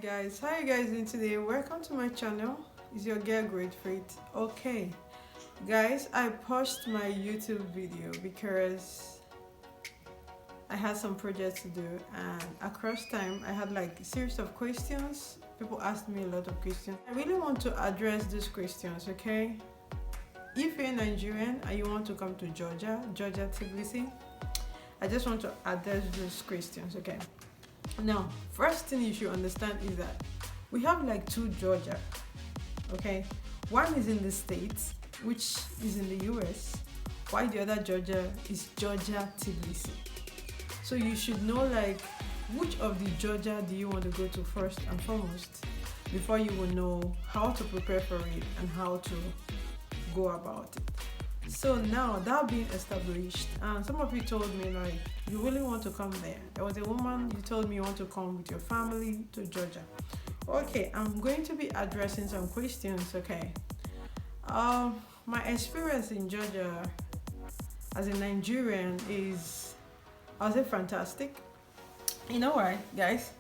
Guys, how you guys doing today? Welcome to my channel. It's your girl Great Faith. Okay guys, I paused my YouTube video because I had some projects to do, and across time I had like a series of questions. People asked me a lot of questions. I really want to address these questions. Okay, if you're Nigerian and you want to come to Georgia, Tbilisi, I just want to address those questions. Okay, now first thing you should understand is that we have like two Georgia. Okay, one is in the States, which is in the US, while the other Georgia is Georgia Tbilisi. So you should know like which of the Georgia do you want to go to first and foremost before you will know how to prepare for it and how to go about it. So now that being established, and some of you told me like you really want to come there. There was a woman, you told me you want to come with your family to Georgia. Okay, I'm going to be addressing some questions. Okay, my experience in Georgia as a Nigerian is, I'll say, fantastic. You know why, guys?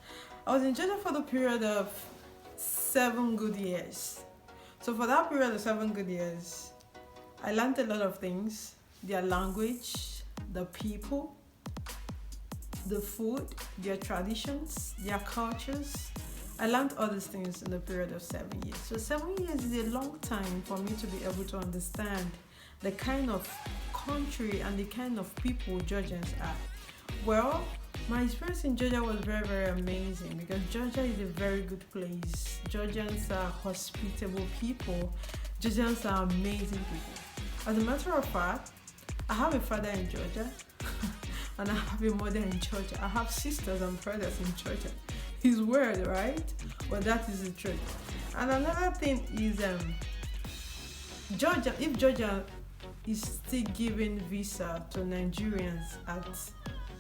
I was in Georgia for the period of 7 good years. So for that period of 7 good years, I learned a lot of things: their language, the people, the food, their traditions, their cultures. I learned all these things in the period of 7 years. So 7 years is a long time for me to be able to understand the kind of country and the kind of people Georgians are. Well, my experience in Georgia was very, very amazing because Georgia is a very good place. Georgians are hospitable people. Georgians are amazing people. As a matter of fact, I have a father in Georgia and I have a mother in Georgia. I have sisters and brothers in Georgia. It's weird, right? But that is the truth. And another thing is Georgia, if Georgia is still giving visa to Nigerians at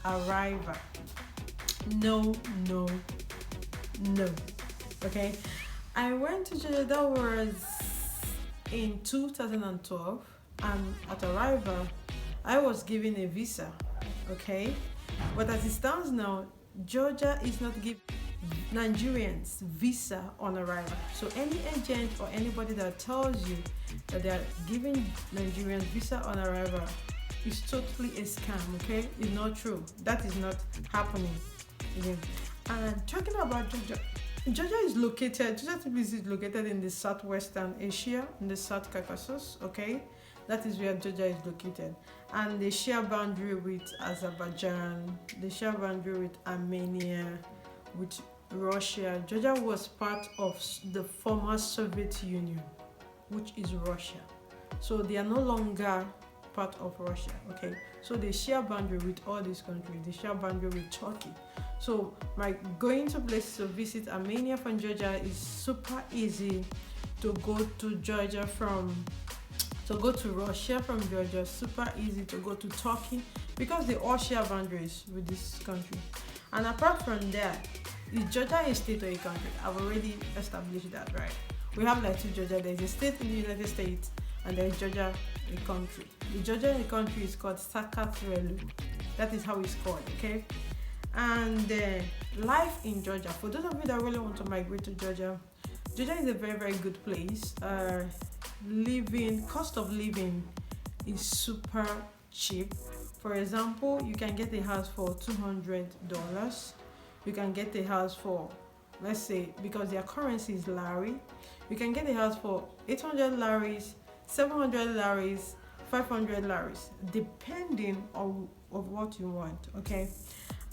arrival, no. Okay, I went to Georgia, that was in 2012, and at arrival I was given a visa. Okay, but as it stands now, Georgia is not giving Nigerians visa on arrival. So any agent or anybody that tells you that they are giving Nigerians visa on arrival is totally a scam. Okay, it's not true. That is not happening again. And talking about Georgia, Georgia Tbilisi is located in the southwestern Asia, in the South Caucasus. Okay, that is where Georgia is located, and they share boundary with Azerbaijan, they share boundary with Armenia, with Russia. Georgia was part of the former Soviet Union, which is Russia. So they are no longer part of Russia. Okay, so they share boundary with all these countries. They share boundary with Turkey. So my going to places to visit Armenia from Georgia is super easy. To go to Georgia to go to Russia from Georgia, super easy. To go to Turkey because they all share boundaries with this country. And apart from that, is Georgia a state or a country? I've already established that, right? We have like two Georgia. There's a state in the United States and there's Georgia, a country. The Georgia, a country, is called Sakatwelu. That is how it's called, okay? And life in Georgia, for those of you that really want to migrate to Georgia, Georgia is a very, very good place. Cost of living is super cheap. For example, you can get a house for $200. You can get a house for, let's say, because their currency is lari, you can get a house for 800 laris, 700 laris, 500 laris, depending on what you want. Okay,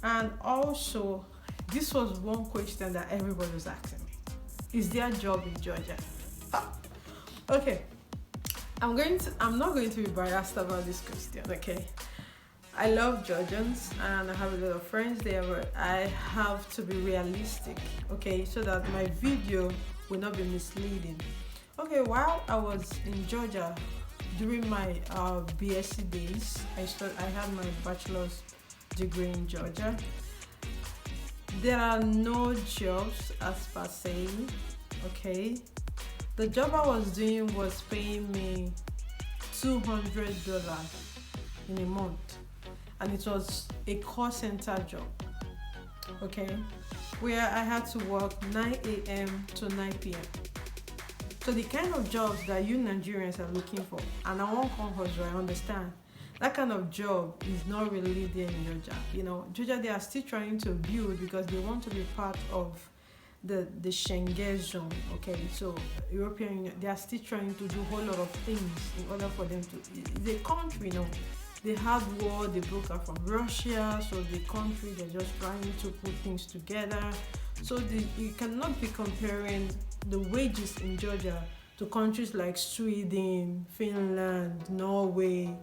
and also this was one question that everybody was asking me: is there a job in Georgia? Okay, I'm not going to be biased about this question. Okay, I love Georgians and I have a lot of friends there, but I have to be realistic, okay, so that my video will not be misleading. Okay, while I was in Georgia during my BSc days, I had my bachelor's degree in Georgia. There are no jobs as per se. Okay, the job I was doing was paying me $200 in a month, and it was a call center job. Okay, where I had to work 9 a.m. to 9 p.m. So the kind of jobs that you Nigerians are looking for, and I won't come hustle, I understand. That kind of job is not really there in Georgia. Georgia, they are still trying to build because they want to be part of the Schengen zone. Okay, so European Union, they are still trying to do a whole lot of things in order for them to. It's a country, they had war, they broke out from Russia, so the country, they're just trying to put things together. So you cannot be comparing the wages in Georgia to countries like Sweden, Finland, Norway.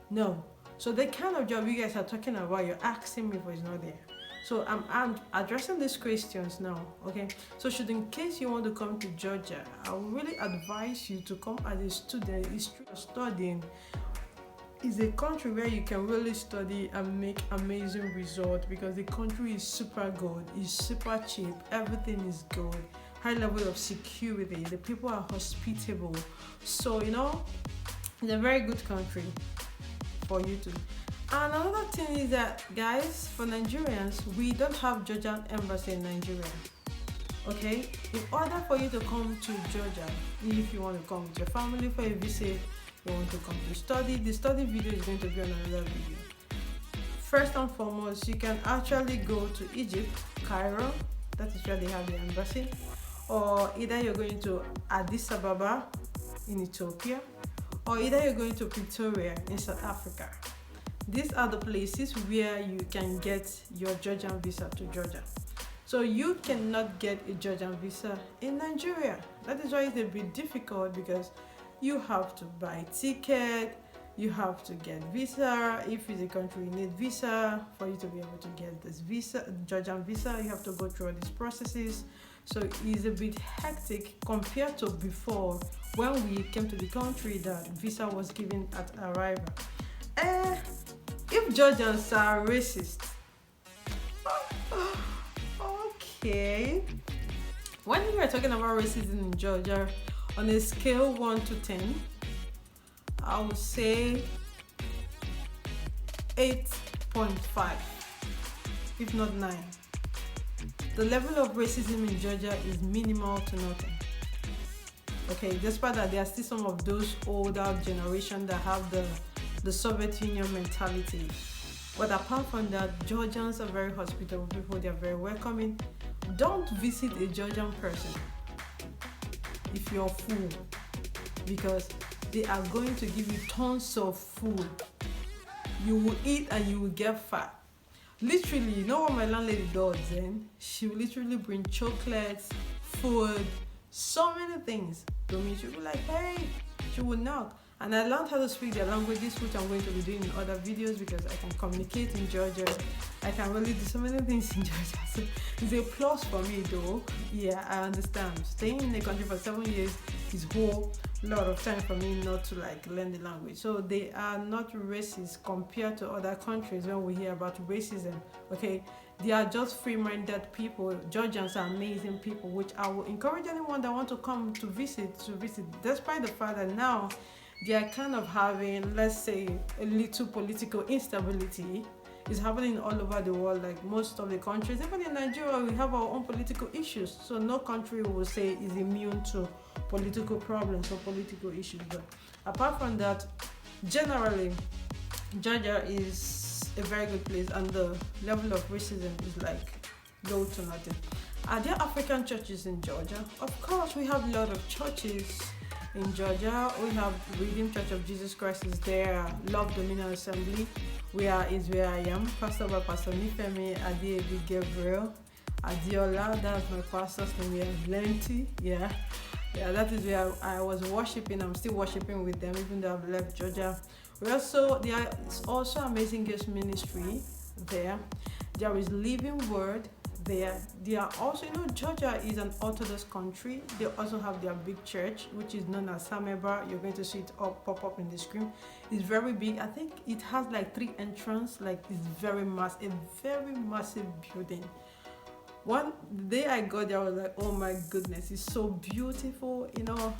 No. So the kind of job you guys are talking about, you're asking me for, is not there. So I'm addressing these questions now, okay? So in case you want to come to Georgia, I would really advise you to come as a student. Studying is a country where you can really study and make amazing results, because the country is super good, it's super cheap, everything is good, high level of security, the people are hospitable. So it's a very good country for you to. And another thing is that, guys, for Nigerians, we don't have Georgian embassy in Nigeria. Okay, in order for you to come to Georgia, if you want to come with your family for a visit, you want to come to study, the study video is going to be on another video. First and foremost, you can actually go to Egypt, Cairo, that is where they have the embassy, or either you're going to Addis Ababa in Ethiopia, or either you're going to Pretoria in South Africa. These are the places where you can get your Georgian visa to Georgia. So you cannot get a Georgian visa in Nigeria. That is why it's a bit difficult, because you have to buy ticket, you have to get visa. If it's a country you need visa, for you to be able to get this visa, Georgian visa, you have to go through all these processes. So it's a bit hectic compared to before, when we came to the country that visa was given at arrival. If Georgians are racist, okay. When we are talking about racism in Georgia, on a scale 1 to 10, I would say 8.5, if not 9. The level of racism in Georgia is minimal to nothing. Okay, despite that, there are still some of those older generation that have the Soviet Union mentality. But apart from that, Georgians are very hospitable people, they are very welcoming. Don't visit a Georgian person if you're full, because they are going to give you tons of food. You will eat and you will get fat. Literally, you know what my landlady does then? She will literally bring chocolates, food, so many things to me. She'll be like, hey, she will knock. And I learned how to speak their languages, which I'm going to be doing in other videos, because I can communicate in Georgia. I can really do so many things in Georgia. So it's a plus for me though. Yeah, I understand. Staying in the country for 7 years is a whole lot of time for me not to learn the language. So they are not racist compared to other countries when we hear about racism. Okay, they are just free-minded people. Georgians are amazing people, which I will encourage anyone that want to come to visit, despite the fact that now they are kind of having, let's say, a little political instability. It's happening all over the world, like most of the countries. Even in Nigeria, we have our own political issues. So no country will say is immune to political problems or political issues. But apart from that, generally, Georgia is a very good place, and the level of racism is low to nothing. Are there African churches in Georgia? Of course, we have a lot of churches in Georgia. We have Redeemed Church of Jesus Christ is there, Love Dominion Assembly, where I am, pastored by Pastor Nifemi Adeebi Gabriel Adiola. That's my pastor's name. We have Lenti. Yeah, that is where I was worshiping. I'm still worshiping with them, even though I've left Georgia. There is also Amazing Grace Ministry there. There is Living Word there. They are also, Georgia is an Orthodox country. They also have their big church, which is known as Sameba. You're going to see it pop up in the screen. It's very big. I think it has 3 entrances. It's very massive, a very massive building. One day I got there, I was like, oh my goodness, it's so beautiful,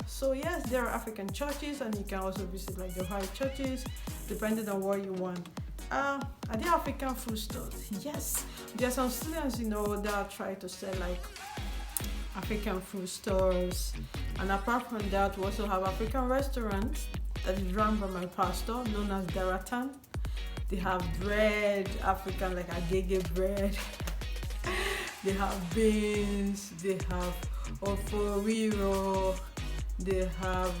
So yes, there are African churches, and you can also visit the white churches, depending on what you want. Are there African food stores? Yes, there are some students, that try to sell like African food stores, and apart from that, we also have African restaurants that is run by my pastor, known as Daratan. They have bread, African like agege bread. They have beans. They have oforiro. They have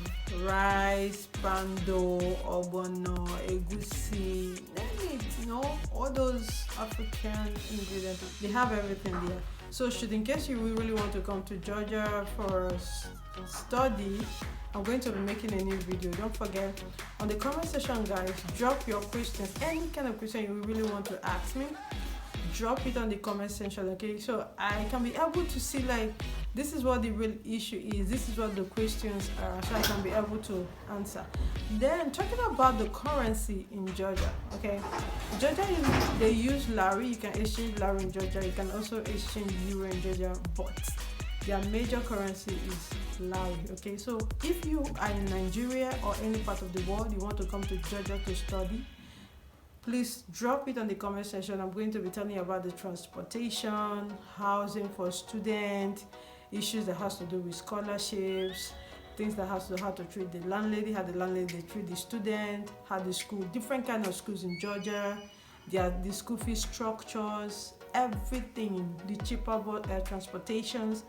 rice, pando, obono, egusi, name it, all those African ingredients. They have everything there. So, in case you really want to come to Georgia for study, I'm going to be making a new video. Don't forget, on the comment section, guys, drop your questions. Any kind of question you really want to ask me, drop it on the comment section, okay? So I can be able to see like this is what the real issue is, this is what the questions are, so I can be able to answer. Then talking about the currency in Georgia, okay? Georgia, they use lari. You can exchange lari in Georgia. You can also exchange euro in Georgia, but their major currency is lari, okay? So if you are in Nigeria or any part of the world, you want to come to Georgia to study, please drop it on the comment section. I'm going to be telling you about the transportation, housing for students, issues that has to do with scholarships, things that has to do how to treat the landlady, how the landlady treat the student, how the school, different kind of schools in Georgia, the school fee structures, everything, the cheaper transportations.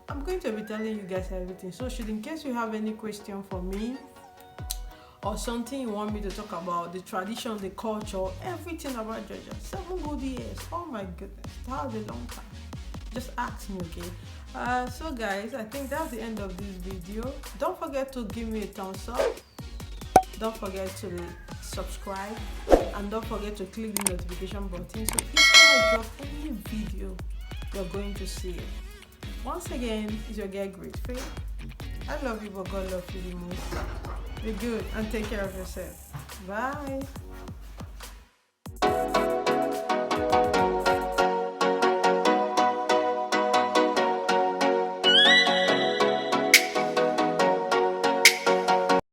I'm going to be telling you guys everything. So in case you have any question for me, or something you want me to talk about, the tradition, the culture, everything about Georgia, 7 good years, oh my goodness, that was a long time. Just ask me, okay? So guys, I think that's the end of this video. Don't forget to give me a thumbs up, don't forget to subscribe, and don't forget to click the notification button, so each time I drop any video, you're going to see it. Once again, it's your girl Great Faith. I love you, but God loves you the most. Be good and take care of yourself. Bye.